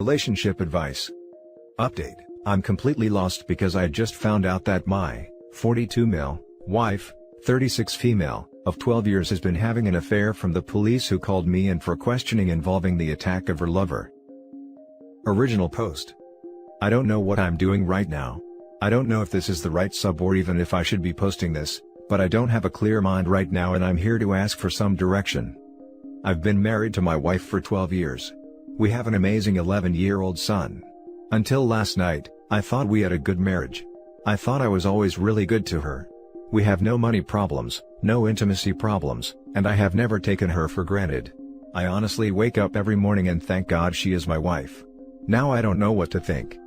Relationship advice. Update: I'm completely lost because I just found out that my 42 male wife, 36 female, of 12 years has been having an affair from the police who called me in for questioning involving the attack of her lover. Original post. I don't know what I'm doing right now. I don't know if this is the right sub or even if I should be posting this, but I don't have a clear mind right now and I'm here to ask for some direction. I've been married to my wife for 12 years. We have an amazing 11-year-old son. Until last night, I thought we had a good marriage. I thought I was always really good to her. We have no money problems, no intimacy problems, and I have never taken her for granted. I honestly wake up every morning and thank God she is my wife. Now I don't know what to think.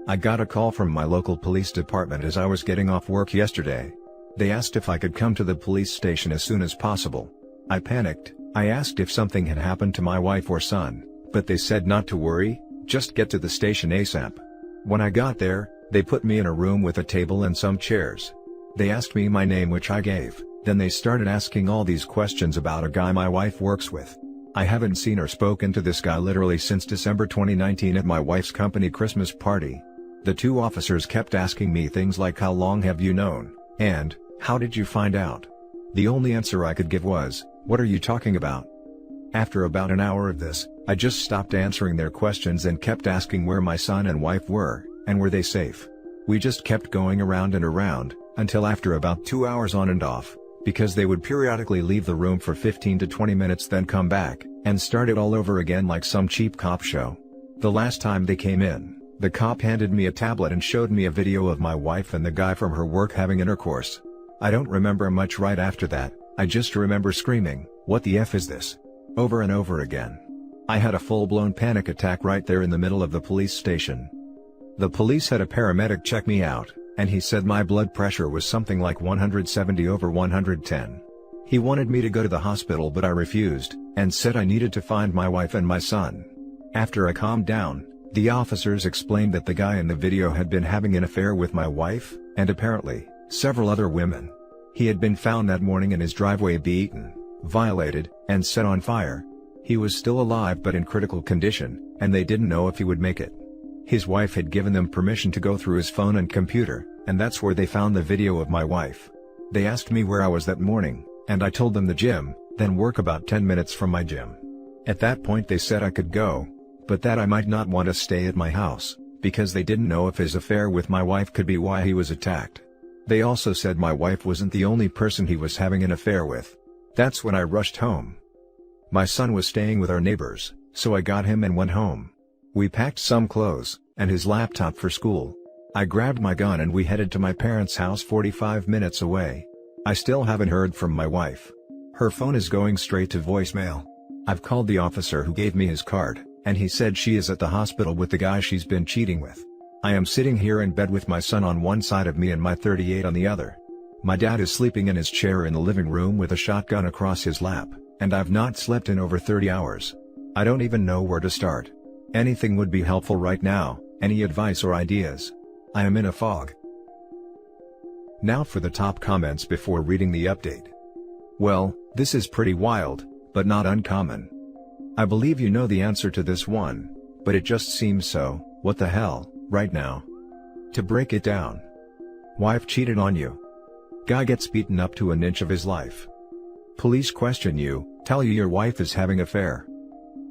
I got a call from my local police department as I was getting off work yesterday. They asked if I could come to the police station as soon as possible. I panicked. I asked if something had happened to my wife or son, but they said not to worry, just get to the station ASAP. When I got there, they put me in a room with a table and some chairs. They asked me my name, which I gave, then they started asking all these questions about a guy my wife works with. I haven't seen or spoken to this guy literally since December 2019 at my wife's company Christmas party. The two officers kept asking me things like how long have you known, and, how did you find out? The only answer I could give was, what are you talking about? After about an hour of this, I just stopped answering their questions and kept asking where my son and wife were, and were they safe. We just kept going around and around, until after about 2 hours on and off, because they would periodically leave the room for 15 to 20 minutes then come back, and start it all over again like some cheap cop show. The last time they came in, the cop handed me a tablet and showed me a video of my wife and the guy from her work having intercourse. I don't remember much right after that, I just remember screaming, "What the F is this?" over and over again. I had a full-blown panic attack right there in the middle of the police station. The police had a paramedic check me out, and he said my blood pressure was something like 170 over 110. He wanted me to go to the hospital but I refused, and said I needed to find my wife and my son. After I calmed down, the officers explained that the guy in the video had been having an affair with my wife, and apparently, several other women. He had been found that morning in his driveway beaten, violated, and set on fire. He was still alive but in critical condition, and they didn't know if he would make it. His wife had given them permission to go through his phone and computer, and that's where they found the video of my wife. They asked me where I was that morning, and I told them the gym, then work about 10 minutes from my gym. At that point they said I could go, but that I might not want to stay at my house, because they didn't know if his affair with my wife could be why he was attacked. They also said my wife wasn't the only person he was having an affair with. That's when I rushed home. My son was staying with our neighbors, so I got him and went home. We packed some clothes, and his laptop for school. I grabbed my gun and we headed to my parents' house 45 minutes away. I still haven't heard from my wife. Her phone is going straight to voicemail. I've called the officer who gave me his card, and he said she is at the hospital with the guy she's been cheating with. I am sitting here in bed with my son on one side of me and my 38 on the other. My dad is sleeping in his chair in the living room with a shotgun across his lap, and I've not slept in over 30 hours. I don't even know where to start. Anything would be helpful right now, any advice or ideas. I am in a fog. Now for the top comments before reading the update. Well, this is pretty wild, but not uncommon. I believe you know the answer to this one, but it just seems so, what the hell, right now. To break it down. Wife cheated on you. Guy gets beaten up to an inch of his life. Police question you, tell you your wife is having an affair.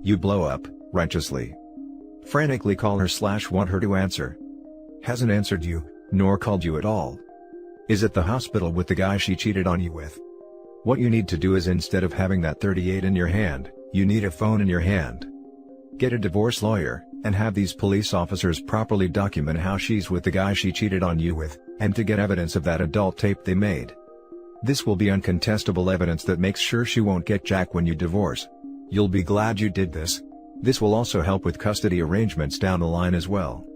You blow up, righteously. Frantically call her/want her to answer. Hasn't answered you, nor called you at all. Is at the hospital with the guy she cheated on you with. What you need to do is, instead of having that 38 in your hand, you need a phone in your hand. Get a divorce lawyer, and have these police officers properly document how she's with the guy she cheated on you with, and to get evidence of that adult tape they made. This will be uncontestable evidence that makes sure she won't get jack when you divorce. You'll be glad you did this. This will also help with custody arrangements down the line as well.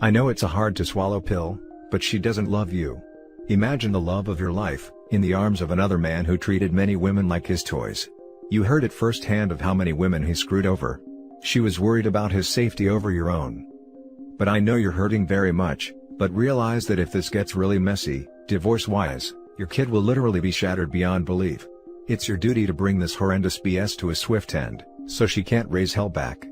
I know it's a hard to swallow pill, but she doesn't love you. Imagine the love of your life, in the arms of another man who treated many women like his toys. You heard it firsthand of how many women he screwed over. She was worried about his safety over your own. But I know you're hurting very much, but realize that if this gets really messy, divorce-wise, your kid will literally be shattered beyond belief. It's your duty to bring this horrendous BS to a swift end, so she can't raise hell back.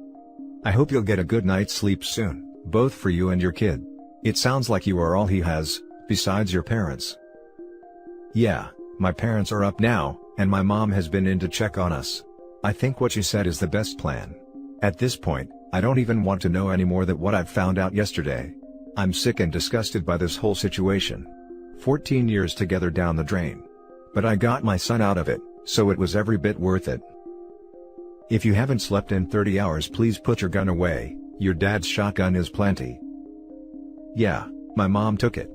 I hope you'll get a good night's sleep soon, both for you and your kid. It sounds like you are all he has, besides your parents. Yeah, my parents are up now, and my mom has been in to check on us. I think what you said is the best plan. At this point, I don't even want to know anymore that what I've found out yesterday. I'm sick and disgusted by this whole situation. 14 years together down the drain. But I got my son out of it, so it was every bit worth it. If you haven't slept in 30 hours, please put your gun away. Your dad's shotgun is plenty. Yeah, my mom took it.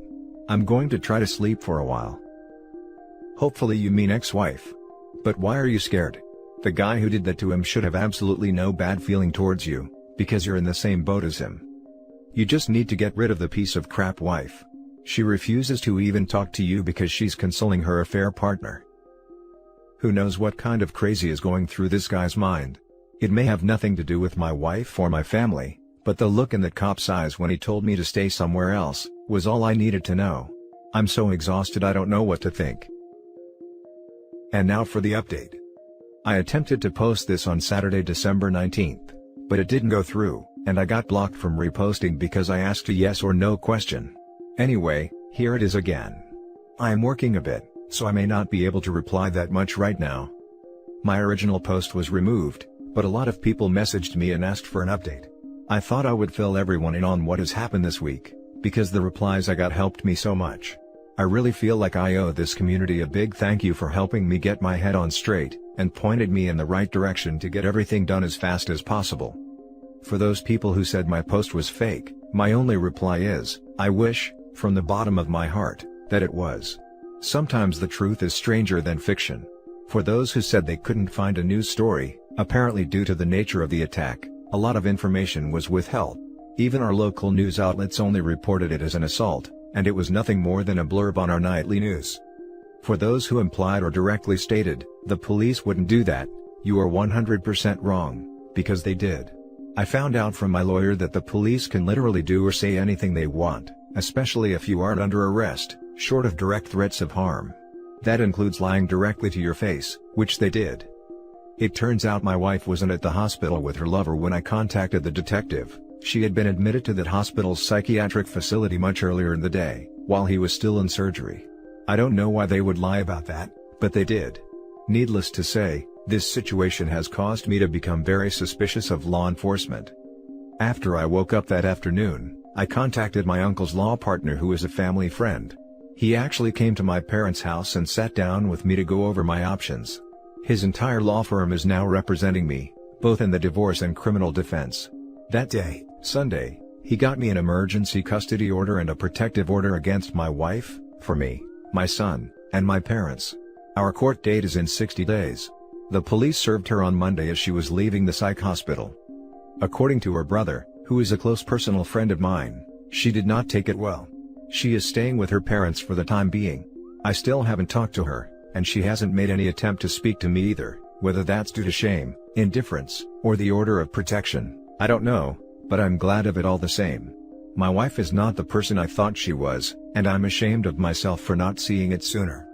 I'm going to try to sleep for a while. Hopefully you mean ex-wife. But why are you scared? The guy who did that to him should have absolutely no bad feeling towards you, because you're in the same boat as him. You just need to get rid of the piece of crap wife. She refuses to even talk to you because she's consoling her affair partner. Who knows what kind of crazy is going through this guy's mind? It may have nothing to do with my wife or my family, but the look in that cop's eyes when he told me to stay somewhere else, was all I needed to know. I'm so exhausted I don't know what to think. And now for the update. I attempted to post this on Saturday, December 19th, but it didn't go through, and I got blocked from reposting because I asked a yes or no question. Anyway, here it is again. I am working a bit, so I may not be able to reply that much right now. My original post was removed, but a lot of people messaged me and asked for an update. I thought I would fill everyone in on what has happened this week, because the replies I got helped me so much. I really feel like I owe this community a big thank you for helping me get my head on straight, and pointed me in the right direction to get everything done as fast as possible. For those people who said my post was fake, my only reply is, I wish, from the bottom of my heart, that it was. Sometimes the truth is stranger than fiction. For those who said they couldn't find a news story, apparently due to the nature of the attack, a lot of information was withheld. Even our local news outlets only reported it as an assault, and it was nothing more than a blurb on our nightly news. For those who implied or directly stated, the police wouldn't do that, you are 100% wrong, because they did. I found out from my lawyer that the police can literally do or say anything they want, especially if you aren't under arrest, short of direct threats of harm. That includes lying directly to your face, which they did. It turns out my wife wasn't at the hospital with her lover when I contacted the detective. She had been admitted to that hospital's psychiatric facility much earlier in the day, while he was still in surgery. I don't know why they would lie about that, but they did. Needless to say, this situation has caused me to become very suspicious of law enforcement. After I woke up that afternoon, I contacted my uncle's law partner who is a family friend. He actually came to my parents' house and sat down with me to go over my options. His entire law firm is now representing me, both in the divorce and criminal defense. That day, Sunday, he got me an emergency custody order and a protective order against my wife, for me, my son, and my parents. Our court date is in 60 days. The police served her on Monday as she was leaving the psych hospital. According to her brother, who is a close personal friend of mine, she did not take it well. She is staying with her parents for the time being. I still haven't talked to her, and she hasn't made any attempt to speak to me either, whether that's due to shame, indifference, or the order of protection, I don't know, but I'm glad of it all the same. My wife is not the person I thought she was, and I'm ashamed of myself for not seeing it sooner.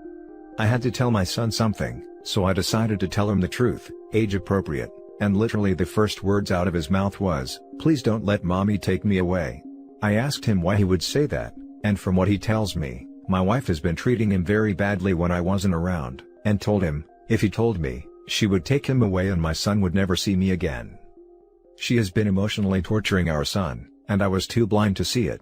I had to tell my son something, so I decided to tell him the truth, age appropriate, and literally the first words out of his mouth was, "Please don't let mommy take me away." I asked him why he would say that, and from what he tells me, my wife has been treating him very badly when I wasn't around, and told him, if he told me, she would take him away and my son would never see me again. She has been emotionally torturing our son, and I was too blind to see it.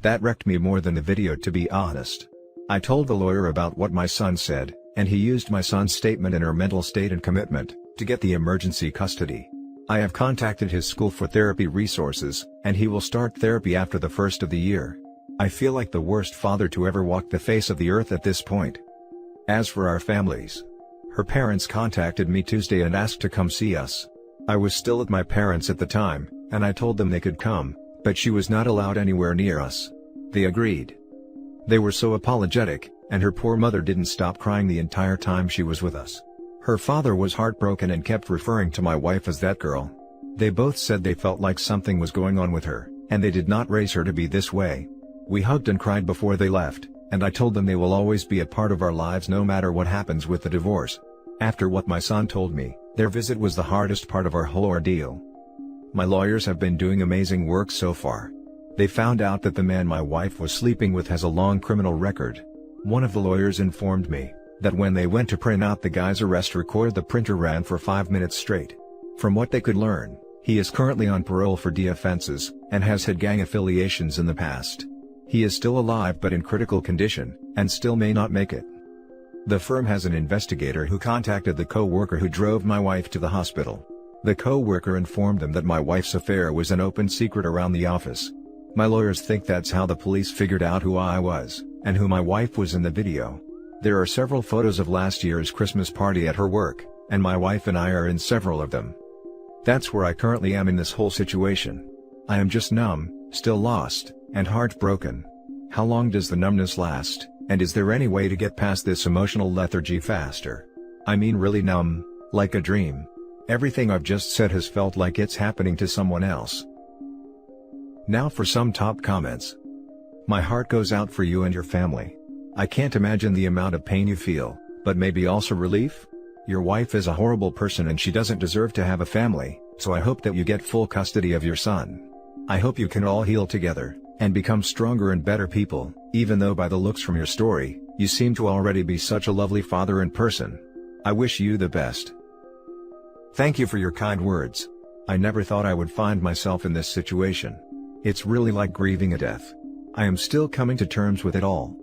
That wrecked me more than the video, to be honest. I told the lawyer about what my son said, and he used my son's statement and her mental state and commitment to get the emergency custody. I have contacted his school for therapy resources, and he will start therapy after the first of the year. I feel like the worst father to ever walk the face of the earth at this point. As for our families, her parents contacted me Tuesday and asked to come see us. I was still at my parents' at the time, and I told them they could come, but she was not allowed anywhere near us. They agreed. They were so apologetic, and her poor mother didn't stop crying the entire time she was with us. Her father was heartbroken and kept referring to my wife as that girl. They both said they felt like something was going on with her, and they did not raise her to be this way. We hugged and cried before they left, and I told them they will always be a part of our lives no matter what happens with the divorce. After what my son told me, their visit was the hardest part of our whole ordeal. My lawyers have been doing amazing work so far. They found out that the man my wife was sleeping with has a long criminal record. One of the lawyers informed me that when they went to print out the guy's arrest record, the printer ran for 5 minutes straight. From what they could learn, he is currently on parole for D offenses, and has had gang affiliations in the past. He is still alive but in critical condition, and still may not make it. The firm has an investigator who contacted the co-worker who drove my wife to the hospital. The co-worker informed them that my wife's affair was an open secret around the office. My lawyers think that's how the police figured out who I was, and who my wife was in the video. There are several photos of last year's Christmas party at her work, and my wife and I are in several of them. That's where I currently am in this whole situation. I am just numb, still lost, and heartbroken. How long does the numbness last, and is there any way to get past this emotional lethargy faster? I mean really numb, like a dream. Everything I've just said has felt like it's happening to someone else. Now for some top comments. My heart goes out for you and your family. I can't imagine the amount of pain you feel, but maybe also relief? Your wife is a horrible person and she doesn't deserve to have a family, so I hope that you get full custody of your son. I hope you can all heal together, and become stronger and better people, even though by the looks from your story, you seem to already be such a lovely father in person. I wish you the best. Thank you for your kind words. I never thought I would find myself in this situation. It's really like grieving a death. I am still coming to terms with it all.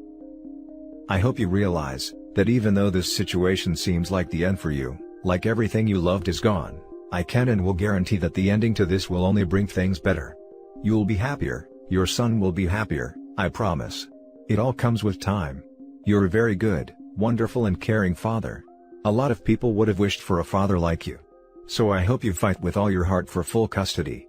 I hope you realize that even though this situation seems like the end for you, like everything you loved is gone, I can and will guarantee that the ending to this will only bring things better. You'll be happier, your son will be happier, I promise. It all comes with time. You're a very good, wonderful and caring father. A lot of people would have wished for a father like you. So I hope you fight with all your heart for full custody.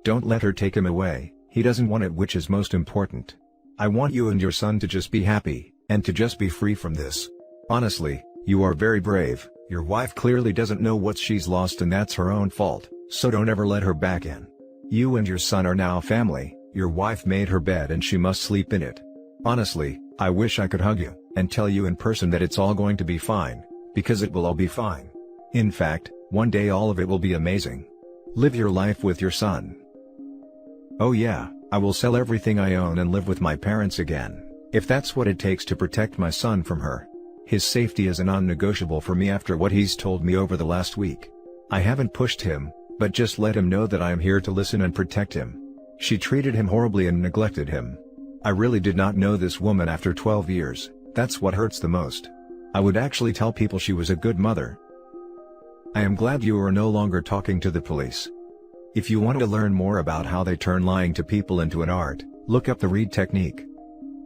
Don't let her take him away, he doesn't want it, which is most important. I want you and your son to just be happy, and to just be free from this. Honestly, you are very brave. Your wife clearly doesn't know what she's lost and that's her own fault, so don't ever let her back in. You and your son are now family, your wife made her bed and she must sleep in it. Honestly, I wish I could hug you, and tell you in person that it's all going to be fine, because it will all be fine. In fact, one day all of it will be amazing. Live your life with your son. Oh yeah, I will sell everything I own and live with my parents again, if that's what it takes to protect my son from her. His safety is a non-negotiable for me after what he's told me over the last week. I haven't pushed him, but just let him know that I am here to listen and protect him. She treated him horribly and neglected him. I really did not know this woman after 12 years, that's what hurts the most. I would actually tell people she was a good mother. I am glad you are no longer talking to the police. If you want to learn more about how they turn lying to people into an art, look up the Reed technique.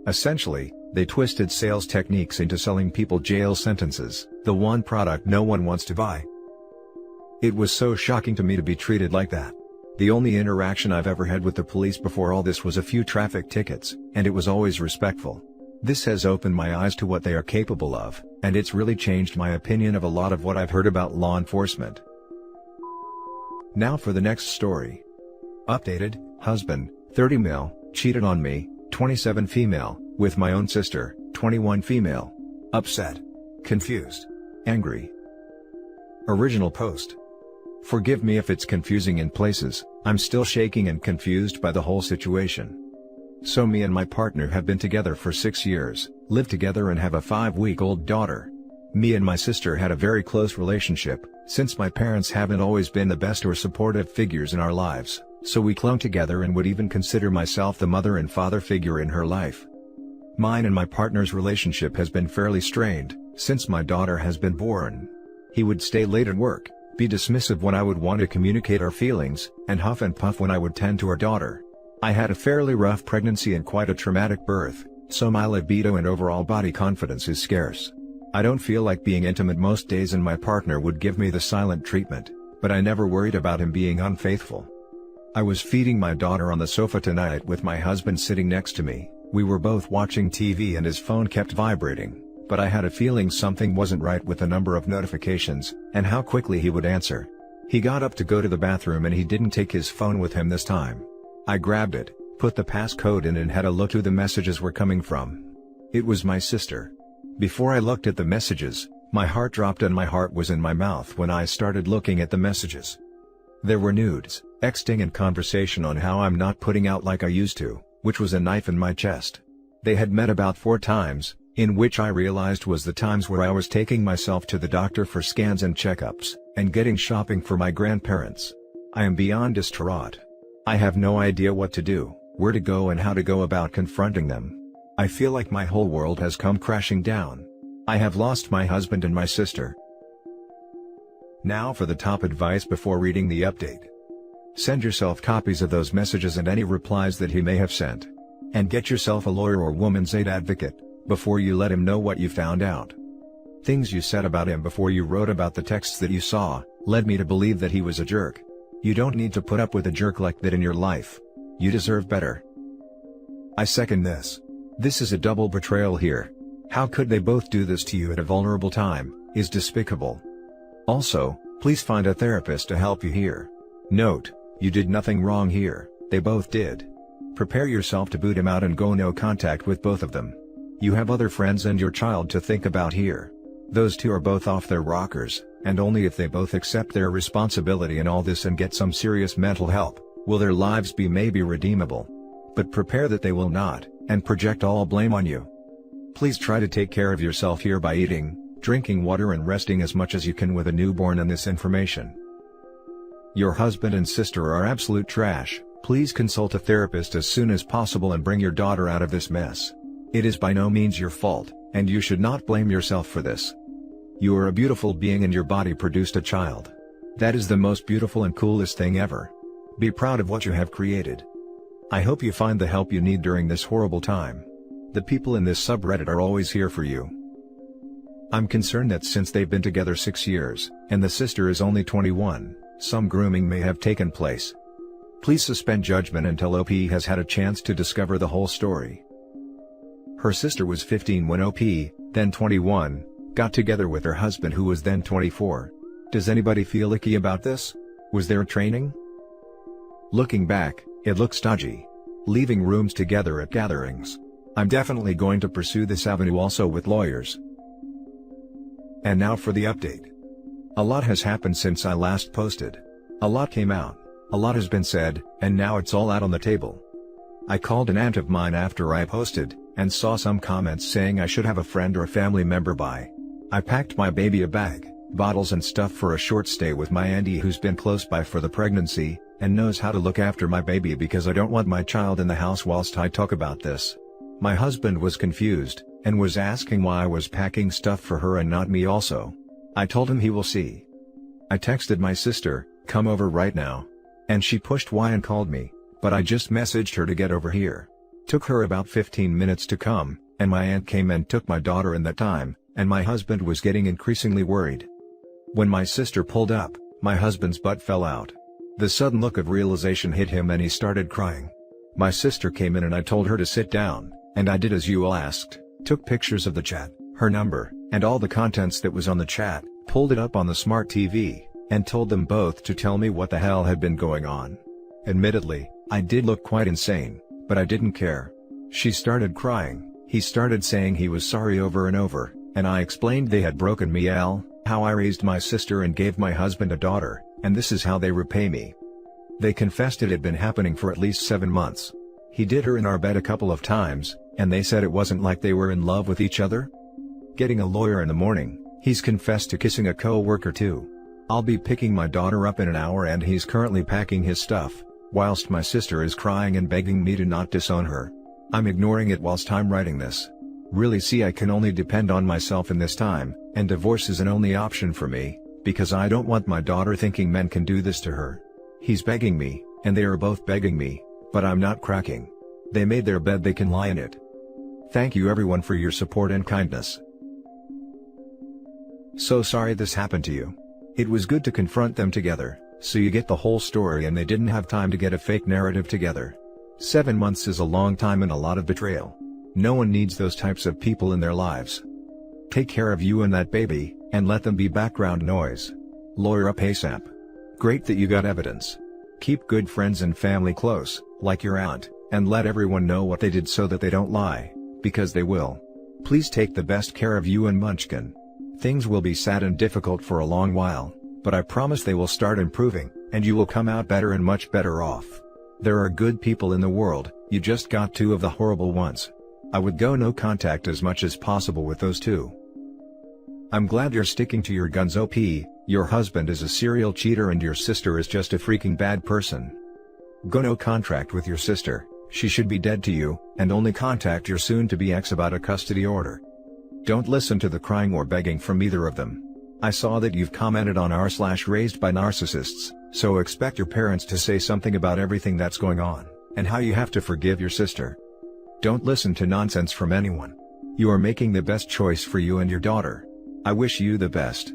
Essentially, they twisted sales techniques into selling people jail sentences, the one product no one wants to buy. It was so shocking to me to be treated like that. The only interaction I've ever had with the police before all this was a few traffic tickets, and it was always respectful. This has opened my eyes to what they are capable of, and it's really changed my opinion of a lot of what I've heard about law enforcement. Now for the next story. Updated, husband, 30 male, cheated on me, 27 female, with my own sister, 21 female. Upset. Confused. Angry. Original post. Forgive me if it's confusing in places, I'm still shaking and confused by the whole situation. So me and my partner have been together for 6 years, live together and have a 5-week-old daughter. Me and my sister had a very close relationship, since my parents haven't always been the best or supportive figures in our lives, so we clung together and would even consider myself the mother and father figure in her life. Mine and my partner's relationship has been fairly strained, since my daughter has been born. He would stay late at work, be dismissive when I would want to communicate our feelings, and huff and puff when I would tend to our daughter. I had a fairly rough pregnancy and quite a traumatic birth, so my libido and overall body confidence is scarce. I don't feel like being intimate most days and my partner would give me the silent treatment, but I never worried about him being unfaithful. I was feeding my daughter on the sofa tonight with my husband sitting next to me. We were both watching TV and his phone kept vibrating, but I had a feeling something wasn't right with the number of notifications, and how quickly he would answer. He got up to go to the bathroom and he didn't take his phone with him this time. I grabbed it, put the passcode in and had a look who the messages were coming from. It was my sister. Before I looked at the messages, my heart dropped and my heart was in my mouth when I started looking at the messages. There were nudes, texting and conversation on how I'm not putting out like I used to, which was a knife in my chest. They had met about 4 times, in which I realized was the times where I was taking myself to the doctor for scans and checkups, and getting shopping for my grandparents. I am beyond distraught. I have no idea what to do, where to go and how to go about confronting them. I feel like my whole world has come crashing down. I have lost my husband and my sister. Now for the top advice before reading the update. Send yourself copies of those messages and any replies that he may have sent. And get yourself a lawyer or woman's aid advocate, before you let him know what you found out. Things you said about him before you wrote about the texts that you saw, led me to believe that he was a jerk. You don't need to put up with a jerk like that in your life. You deserve better. I second this. This is a double betrayal here. How could they both do this to you at a vulnerable time, is despicable. Also, please find a therapist to help you here. Note, you did nothing wrong here, they both did. Prepare yourself to boot him out and go no contact with both of them. You have other friends and your child to think about here. Those two are both off their rockers, and only if they both accept their responsibility in all this and get some serious mental help, will their lives be maybe redeemable. But prepare that they will not, and project all blame on you. Please try to take care of yourself here by eating, drinking water and resting as much as you can with a newborn and this information. Your husband and sister are absolute trash. Please consult a therapist as soon as possible and bring your daughter out of this mess. It is by no means your fault, and you should not blame yourself for this. You are a beautiful being and your body produced a child. That is the most beautiful and coolest thing ever. Be proud of what you have created. I hope you find the help you need during this horrible time. The people in this subreddit are always here for you. I'm concerned that since they've been together 6 years, and the sister is only 21, some grooming may have taken place. Please suspend judgment until OP has had a chance to discover the whole story. Her sister was 15 when OP, then 21, got together with her husband who was then 24. Does anybody feel icky about this? Was there training? Looking back, it looks dodgy. Leaving rooms together at gatherings. I'm definitely going to pursue this avenue also with lawyers. And now for the update. A lot has happened since I last posted. A lot came out, a lot has been said, and now it's all out on the table. I called an aunt of mine after I posted, and saw some comments saying I should have a friend or family member by. I packed my baby a bag, bottles and stuff for a short stay with my auntie who's been close by for the pregnancy, and knows how to look after my baby because I don't want my child in the house whilst I talk about this. My husband was confused, and was asking why I was packing stuff for her and not me also. I told him he will see. I texted my sister, come over right now. And she pushed Y and called me, but I just messaged her to get over here. Took her about 15 minutes to come, and my aunt came and took my daughter in that time, and my husband was getting increasingly worried. When my sister pulled up, my husband's butt fell out. The sudden look of realization hit him and he started crying. My sister came in and I told her to sit down, and I did as you all asked, took pictures of the chat, her number, and all the contents that was on the chat, pulled it up on the smart TV, and told them both to tell me what the hell had been going on. Admittedly, I did look quite insane, but I didn't care. She started crying, he started saying he was sorry over and over, and I explained they had broken me how I raised my sister and gave my husband a daughter, and this is how they repay me. They confessed it had been happening for at least 7 months. He did her in our bed a couple of times, and they said it wasn't like they were in love with each other. Getting a lawyer in the morning, he's confessed to kissing a co-worker too. I'll be picking my daughter up in an hour and he's currently packing his stuff, whilst my sister is crying and begging me to not disown her. I'm ignoring it whilst I'm writing this. Really see I can only depend on myself in this time, and divorce is an only option for me, because I don't want my daughter thinking men can do this to her. He's begging me, and they are both begging me, but I'm not cracking. They made their bed, they can lie in it. Thank you everyone for your support and kindness. So sorry this happened to you. It was good to confront them together, so you get the whole story and they didn't have time to get a fake narrative together. 7 months is a long time and a lot of betrayal. No one needs those types of people in their lives. Take care of you and that baby, and let them be background noise. Lawyer up ASAP. Great that you got evidence. Keep good friends and family close, like your aunt, and let everyone know what they did so that they don't lie, because they will. Please take the best care of you and Munchkin. Things will be sad and difficult for a long while, but I promise they will start improving, and you will come out better and much better off. There are good people in the world, you just got two of the horrible ones. I would go no contact as much as possible with those two. I'm glad you're sticking to your guns, OP. Your husband is a serial cheater and your sister is just a freaking bad person. Go no contract with your sister, she should be dead to you, and only contact your soon-to-be ex about a custody order. Don't listen to the crying or begging from either of them. I saw that you've commented on r/raised by narcissists, so expect your parents to say something about everything that's going on, and how you have to forgive your sister. Don't listen to nonsense from anyone. You are making the best choice for you and your daughter. I wish you the best.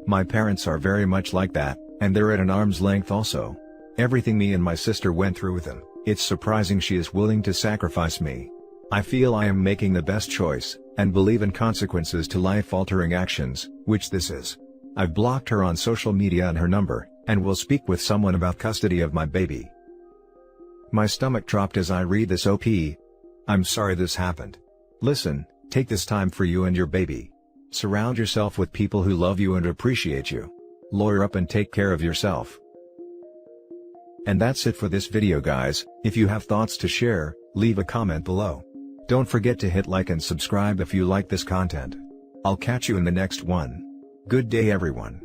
My parents are very much like that, and they're at an arm's length also. Everything me and my sister went through with them, it's surprising she is willing to sacrifice me. I feel I am making the best choice, and believe in consequences to life-altering actions, which this is. I've blocked her on social media and her number, and will speak with someone about custody of my baby. My stomach dropped as I read this, OP. I'm sorry this happened. Listen, take this time for you and your baby. Surround yourself with people who love you and appreciate you. Lawyer up and take care of yourself. And that's it for this video, guys. If you have thoughts to share, leave a comment below. Don't forget to hit like and subscribe if you like this content. I'll catch you in the next one. Good day, everyone.